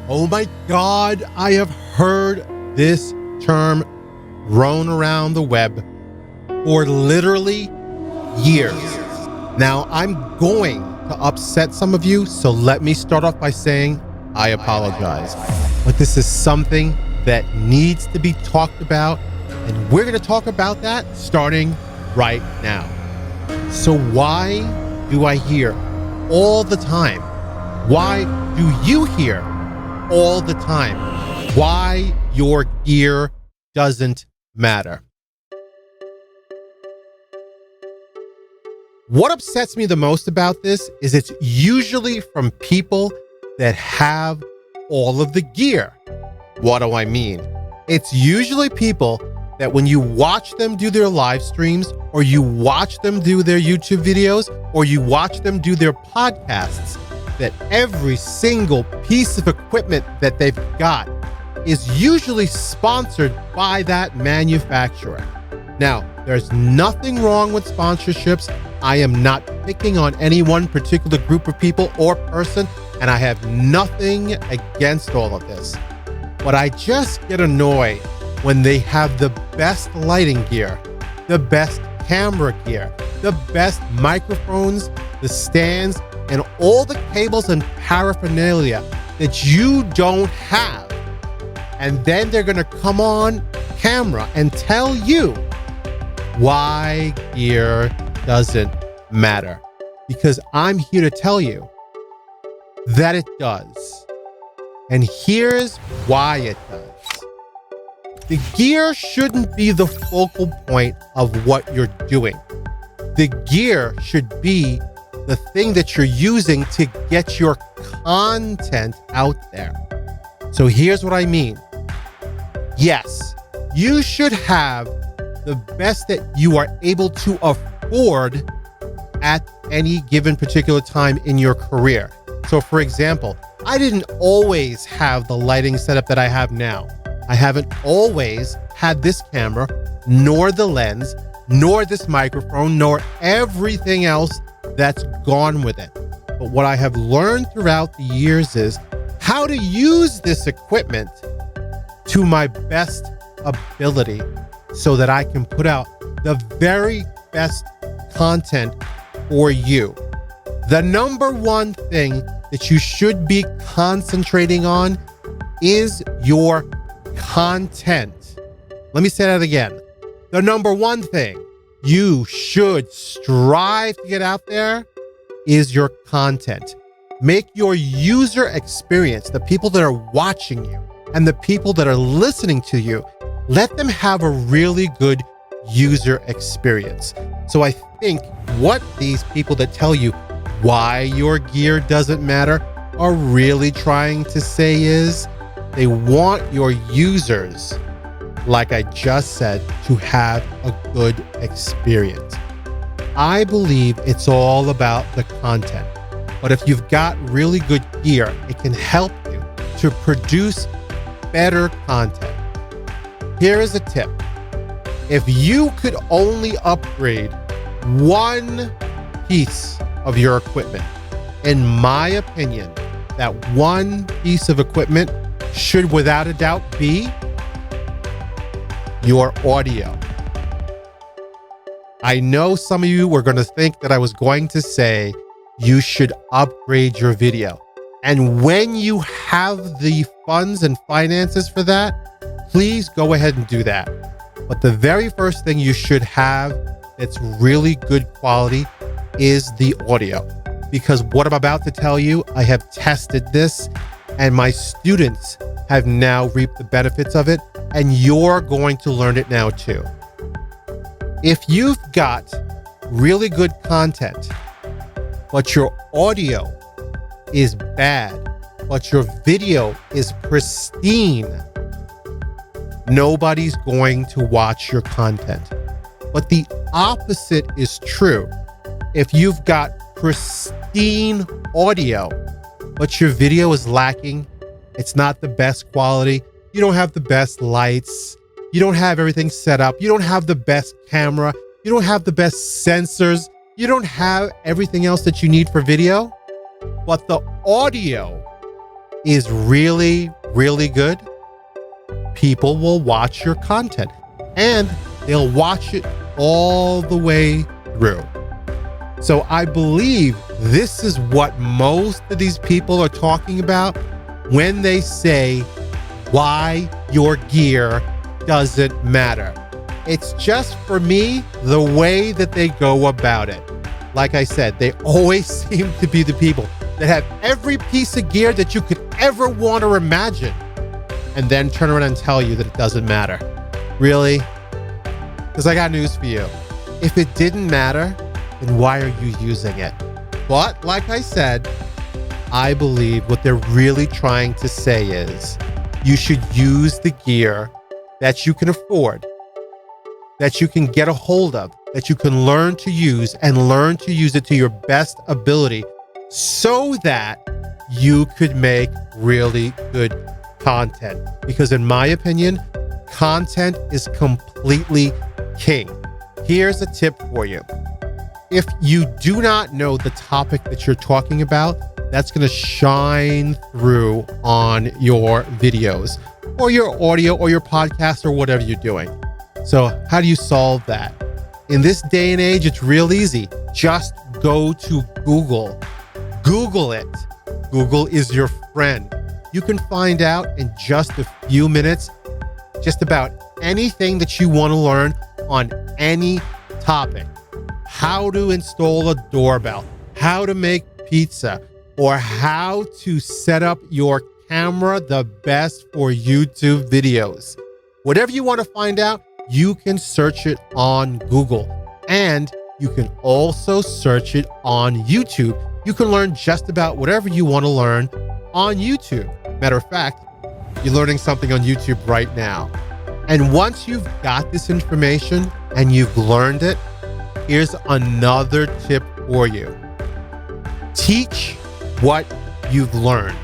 Oh my God, I have heard this term thrown around the web for literally years. Now, I'm going to upset some of you, so let me start off by saying I apologize. But this is something that needs to be talked about, and we're going to talk about that starting right now. So why do I hear all the time? Why do you hear all the time why your gear doesn't matter? What upsets me the most about this is it's usually from people that have all of the gear. What do I mean? It's usually people that when you watch them do their live streams, or you watch them do their YouTube videos, or you watch them do their podcasts, that every single piece of equipment that they've got is usually sponsored by that manufacturer. Now, there's nothing wrong with sponsorships. I am not picking on any one particular group of people or person, and I have nothing against all of this. But I just get annoyed when they have the best lighting gear, the best camera gear, the best microphones, the stands, and all the cables and paraphernalia that you don't have. And then they're gonna come on camera and tell you why gear doesn't matter. Because I'm here to tell you that it does. And here's why it does. The gear shouldn't be the focal point of what you're doing. The gear should be the thing that you're using to get your content out there. So here's what I mean. Yes, you should have the best that you are able to afford at any given particular time in your career. So for example, I didn't always have the lighting setup that I have now. I haven't always had this camera, nor the lens, nor this microphone, nor everything else that's gone with it. But what I have learned throughout the years is how to use this equipment to my best ability so that I can put out the very best content for you. The number one thing that you should be concentrating on is your content. Let me say that again. The number one thing you should strive to get out there is your content. Make your user experience, the people that are watching you and the people that are listening to you, let them have a really good user experience. So I think what these people that tell you why your gear doesn't matter are really trying to say is they want your users, like I just said, to have a good experience. I believe it's all about the content. But if you've got really good gear, it can help you to produce better content. Here is a tip. If you could only upgrade one piece of your equipment, in my opinion, that one piece of equipment should without a doubt be your audio. I know some of you were going to think that I was going to say you should upgrade your video. And when you have the funds and finances for that, please go ahead and do that. But the very first thing you should have that's really good quality is the audio. Because what I'm about to tell you, I have tested this and my students have now reaped the benefits of it, and you're going to learn it now too. If you've got really good content, but your audio is bad, but your video is pristine, nobody's going to watch your content. But the opposite is true. If you've got pristine audio, but your video is lacking, it's not the best quality, you don't have the best lights, you don't have everything set up, you don't have the best camera, you don't have the best sensors, you don't have everything else that you need for video, but the audio is really, really good, people will watch your content and they'll watch it all the way through. So I believe this is what most of these people are talking about when they say why your gear doesn't matter. It's just, for me, the way that they go about it. Like I said, they always seem to be the people that have every piece of gear that you could ever want or imagine, and then turn around and tell you that it doesn't matter. Really? Because I got news for you. If it didn't matter, then why are you using it? But like I said, I believe what they're really trying to say is you should use the gear that you can afford, that you can get a hold of, that you can learn to use, and learn to use it to your best ability so that you could make really good content. Because in my opinion, content is completely king. Here's a tip for you. If you do not know the topic that you're talking about, that's going to shine through on your videos or your audio or your podcast or whatever you're doing. So how do you solve that? In this day and age, it's real easy. Just go to Google. Google it. Google is your friend. You can find out in just a few minutes just about anything that you want to learn on any topic. How to install a doorbell, how to make pizza, or how to set up your camera the best for YouTube videos. Whatever you want to find out, you can search it on Google, and you can also search it on YouTube. You can learn just about whatever you want to learn on YouTube. Matter of fact, you're learning something on YouTube right now. And once you've got this information and you've learned it, here's another tip for you. Teach what you've learned.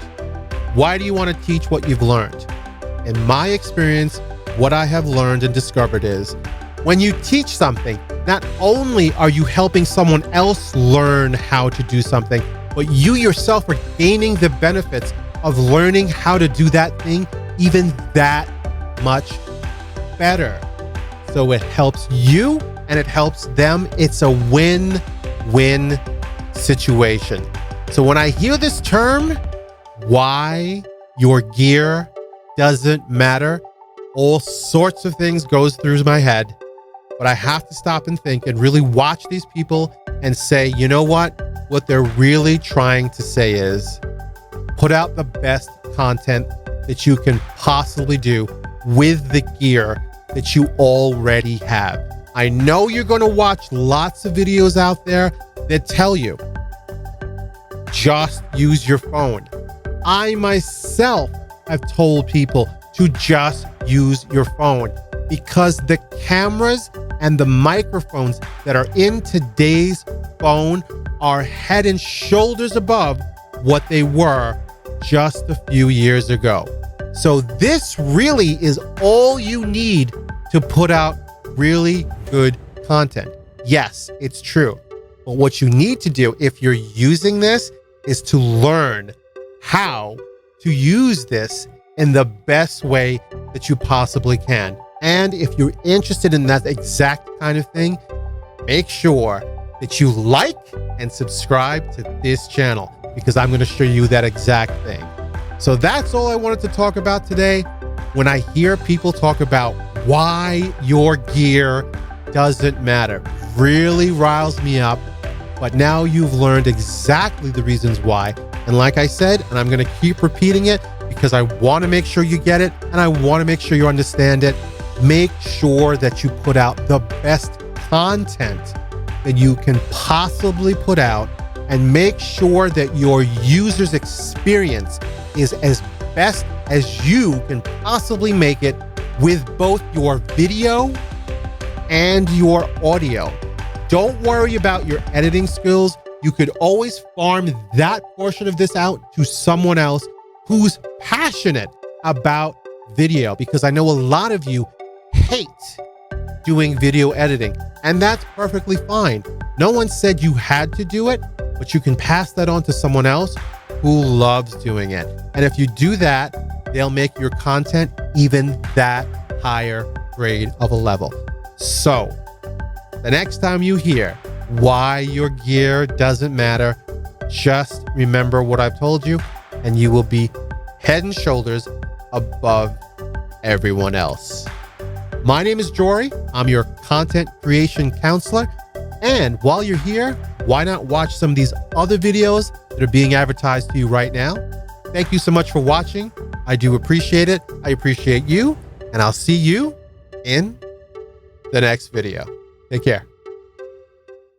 Why do you want to teach what you've learned? In my experience, what I have learned and discovered is when you teach something, not only are you helping someone else learn how to do something, but you yourself are gaining the benefits of learning how to do that thing even that much better. So it helps you and it helps them. It's a win-win situation. So when I hear this term, why your gear doesn't matter, all sorts of things goes through my head, but I have to stop and think and really watch these people and say, you know what? What they're really trying to say is put out the best content that you can possibly do with the gear that you already have. I know you're going to watch lots of videos out there that tell you, just use your phone. I myself have told people to just use your phone because the cameras and the microphones that are in today's phone are head and shoulders above what they were just a few years ago. So this really is all you need to put out really good content. Yes, it's true. But what you need to do if you're using this is to learn how to use this in the best way that you possibly can. And if you're interested in that exact kind of thing, make sure that you like and subscribe to this channel because I'm going to show you that exact thing. So that's all I wanted to talk about today. When I hear people talk about why your gear doesn't matter, really riles me up. But now you've learned exactly the reasons why. And like I said, and I'm going to keep repeating it because I want to make sure you get it and I want to make sure you understand it. Make sure that you put out the best content that you can possibly put out and make sure that your user's experience is as best as you can possibly make it with both your video and your audio. Don't worry about your editing skills. You could always farm that portion of this out to someone else who's passionate about video, because I know a lot of you hate doing video editing, and that's perfectly fine. No one said you had to do it, but you can pass that on to someone else who loves doing it. And if you do that, they'll make your content even that higher grade of a level. So the next time you hear why your gear doesn't matter, just remember what I've told you, and you will be head and shoulders above everyone else. My name is Jory. I'm your content creation counselor. And while you're here, why not watch some of these other videos that are being advertised to you right now? Thank you so much for watching. I do appreciate it. I appreciate you. And I'll see you in the next video. Take care.